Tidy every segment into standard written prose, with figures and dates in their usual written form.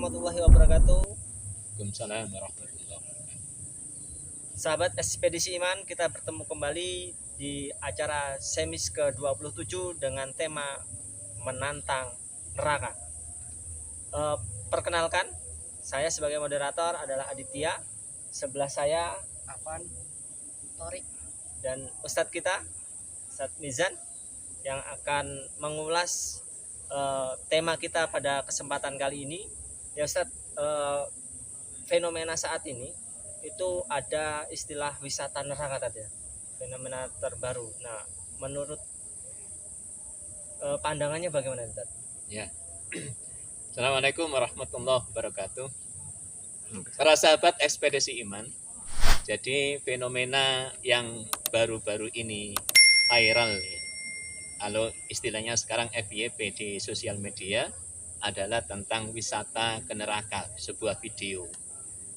warahmatullahi wabarakatuh. Waalaikumsalam warahmatullahi wabarakatuh. Sahabat Ekspedisi Iman, kita bertemu kembali di acara Semis ke-27 dengan tema menantang neraka. Perkenalkan, saya sebagai moderator adalah Aditya. Sebelah saya Afan, Torik, dan Ustadz kita, Ustadz Mizan, yang akan mengulas tema kita pada kesempatan kali ini. Ya Ustadz, fenomena saat ini itu ada istilah wisata neraka tadi ya, fenomena terbaru. Nah, menurut pandangannya bagaimana Ustadz? Ya. Assalamualaikum warahmatullahi wabarakatuh. Para sahabat Ekspedisi Iman, jadi fenomena yang baru-baru ini viral ya. Kalau istilahnya sekarang FYP di sosial media adalah tentang wisata ke neraka, sebuah video.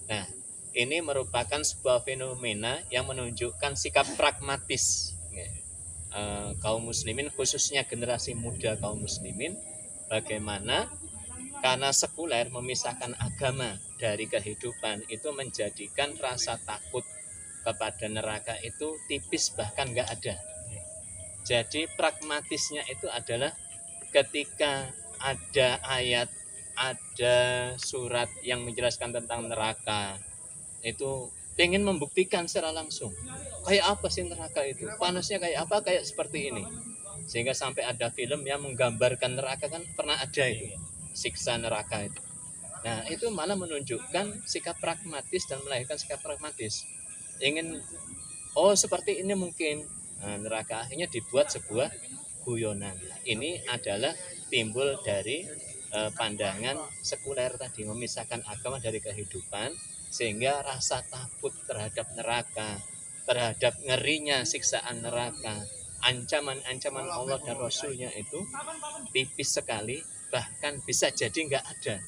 Nah, ini merupakan sebuah fenomena yang menunjukkan sikap pragmatis ya. Kaum muslimin, khususnya generasi muda kaum muslimin, bagaimana karena sekuler memisahkan agama dari kehidupan itu menjadikan rasa takut kepada neraka itu tipis bahkan nggak ada. Jadi pragmatisnya itu adalah ketika ada ayat, ada surat yang menjelaskan tentang neraka, itu ingin membuktikan secara langsung. Kayak apa sih neraka itu? Panasnya kayak apa? Kayak seperti ini. Sehingga sampai ada film yang menggambarkan neraka, kan pernah ada itu, siksa neraka itu. Nah, itu malah menunjukkan sikap pragmatis dan melahirkan sikap pragmatis. Ingin, oh seperti ini mungkin. Nah, neraka akhirnya dibuat sebuah guyonan. Ini adalah timbul dari pandangan sekuler tadi, memisahkan agama dari kehidupan, sehingga rasa takut terhadap neraka, terhadap ngerinya siksaan neraka, ancaman-ancaman Allah dan Rasulnya itu tipis sekali, bahkan bisa jadi nggak ada.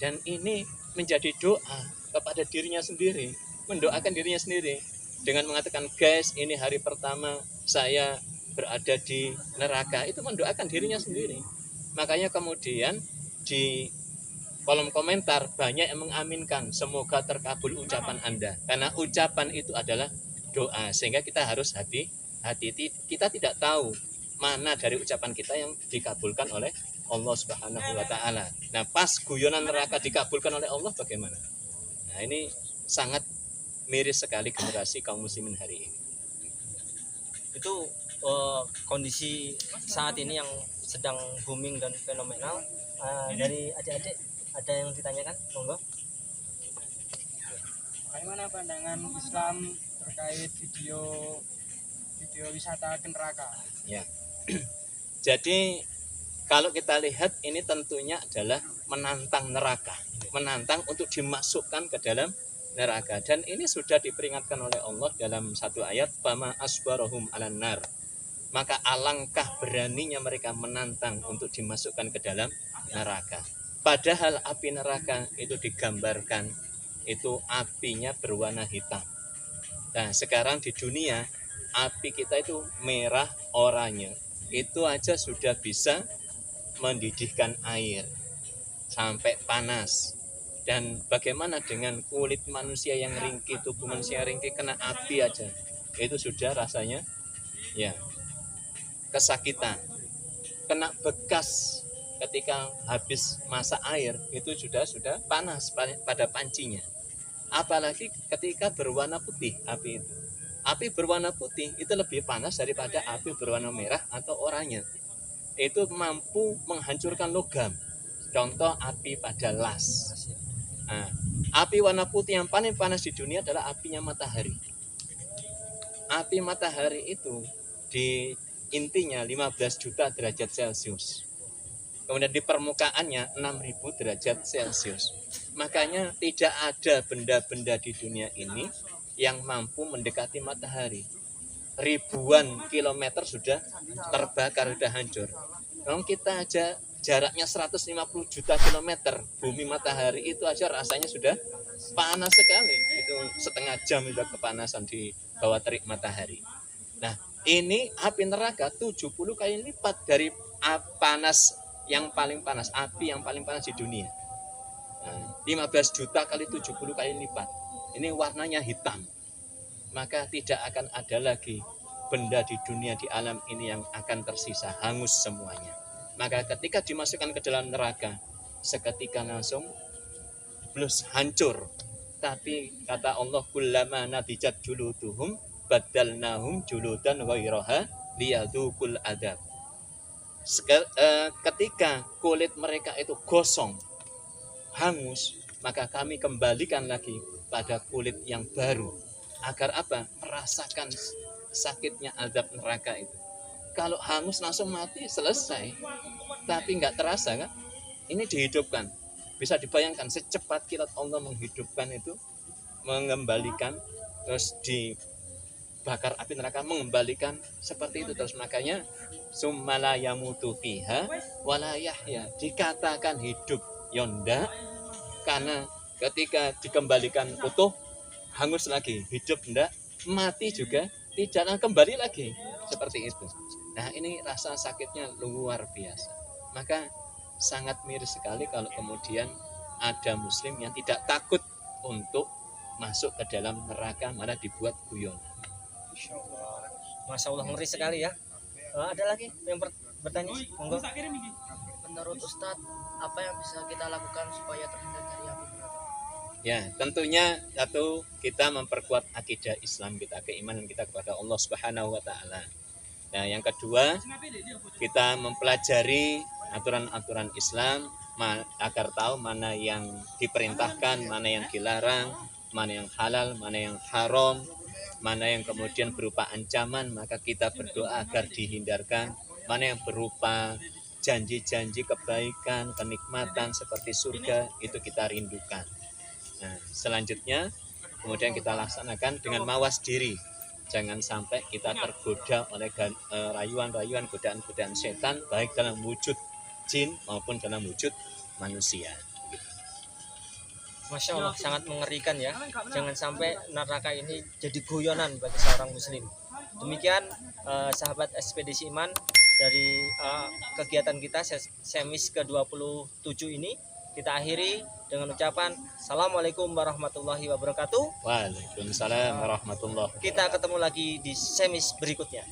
Dan ini menjadi doa kepada dirinya sendiri, mendoakan dirinya sendiri dengan mengatakan, guys, ini hari pertama saya berada di neraka. Itu mendoakan dirinya sendiri. Makanya kemudian di kolom komentar banyak yang mengaminkan, semoga terkabul ucapan Anda. Karena ucapan itu adalah doa, sehingga kita harus hati-hati. Kita tidak tahu mana dari ucapan kita yang dikabulkan oleh Allah Subhanahu wa Ta'ala. Nah, pas guyonan neraka dikabulkan oleh Allah, bagaimana? Nah, ini sangat miris sekali generasi kaum muslimin hari ini. Itu kondisi saat ini yang sedang booming dan fenomenal. Dari adik-adik ada yang ditanyakan, monggo. bagaimana pandangan Islam terkait video wisata ke neraka? Ya. Jadi kalau kita lihat, ini tentunya adalah menantang neraka, menantang untuk dimasukkan ke dalam neraka. Dan ini sudah diperingatkan oleh Allah dalam satu ayat, fama asbarahum alan nar, maka alangkah beraninya mereka menantang untuk dimasukkan ke dalam neraka. Padahal api neraka itu digambarkan, itu apinya berwarna hitam. Nah, sekarang di dunia api kita itu merah oranye, itu aja sudah bisa mendidihkan air sampai panas. Dan bagaimana dengan kulit manusia yang ringkih, tubuh manusia yang ringkih, kena api aja itu sudah rasanya ya kesakitan. Kena bekas ketika habis masak air itu sudah panas pada pancinya. Apalagi ketika berwarna putih api itu. Api berwarna putih itu lebih panas daripada api berwarna merah atau oranye. Itu mampu menghancurkan logam. Contoh api pada las. Nah, api warna putih yang paling panas di dunia adalah apinya matahari. Api matahari itu di intinya 15 juta derajat Celcius. Kemudian di permukaannya 6.000 derajat Celcius. Makanya tidak ada benda-benda di dunia ini yang mampu mendekati matahari. Ribuan kilometer sudah terbakar, sudah hancur. Kalau kita aja jaraknya 150 juta kilometer, bumi matahari itu aja rasanya sudah panas sekali. Itu setengah jam sudah kepanasan di bawah terik matahari. Nah, ini api neraka 70 kali lipat dari panas yang paling panas, api yang paling panas di dunia. 15 juta kali 70 kali lipat. Ini warnanya hitam. Maka tidak akan ada lagi benda di dunia, di alam ini yang akan tersisa, hangus semuanya. Maka ketika dimasukkan ke dalam neraka, seketika langsung blus, hancur. Tapi kata Allah, kullama nadijat juluduhum badalnahum juludan ghairaha liyadukul adab. Ketika kulit mereka itu gosong, hangus, maka kami kembalikan lagi pada kulit yang baru. Agar apa? Merasakan sakitnya azab neraka itu. Kalau hangus langsung mati, selesai. Tapi nggak terasa kan? Ini dihidupkan. Bisa dibayangkan secepat kilat Allah menghidupkan itu, mengembalikan, terus dibakar api neraka, mengembalikan seperti itu terus. Makanya summala yamutu fiha wala yahya, dikatakan hidup yonda karena ketika dikembalikan utuh hangus lagi, hidup enggak, mati juga tidak, akan kembali lagi seperti itu. Nah, ini rasa sakitnya luar biasa. Maka sangat miris sekali kalau kemudian ada muslim yang tidak takut untuk masuk ke dalam neraka, malah dibuat guyon. Masya Allah, ngeri sekali ya. Ada lagi yang bertanya? Monggo. Menurut Ustadz, apa yang bisa kita lakukan supaya terhindar dari api neraka? Ya, tentunya satu, kita memperkuat akidah Islam kita, keimanan kita kepada Allah Subhanahu wa taala. Nah, yang kedua, kita mempelajari aturan-aturan Islam agar tahu mana yang diperintahkan, mana yang dilarang, mana yang halal, mana yang haram, mana yang kemudian berupa ancaman, maka kita berdoa agar dihindarkan, mana yang berupa janji-janji kebaikan, kenikmatan seperti surga, itu kita rindukan. Nah, selanjutnya kemudian kita laksanakan dengan mawas diri. Jangan sampai kita tergoda oleh rayuan-rayuan, godaan-godaan setan, baik dalam wujud jin maupun dalam wujud manusia. Masya Allah, sangat mengerikan ya. Jangan sampai neraka ini jadi guyonan bagi seorang muslim. Demikian sahabat Ekspedisi Iman, dari kegiatan kita semis ke-27 ini kita akhiri dengan ucapan Assalamualaikum warahmatullahi wabarakatuh. Waalaikumsalam warahmatullahi wabarakatuh. Kita ketemu lagi di semis berikutnya.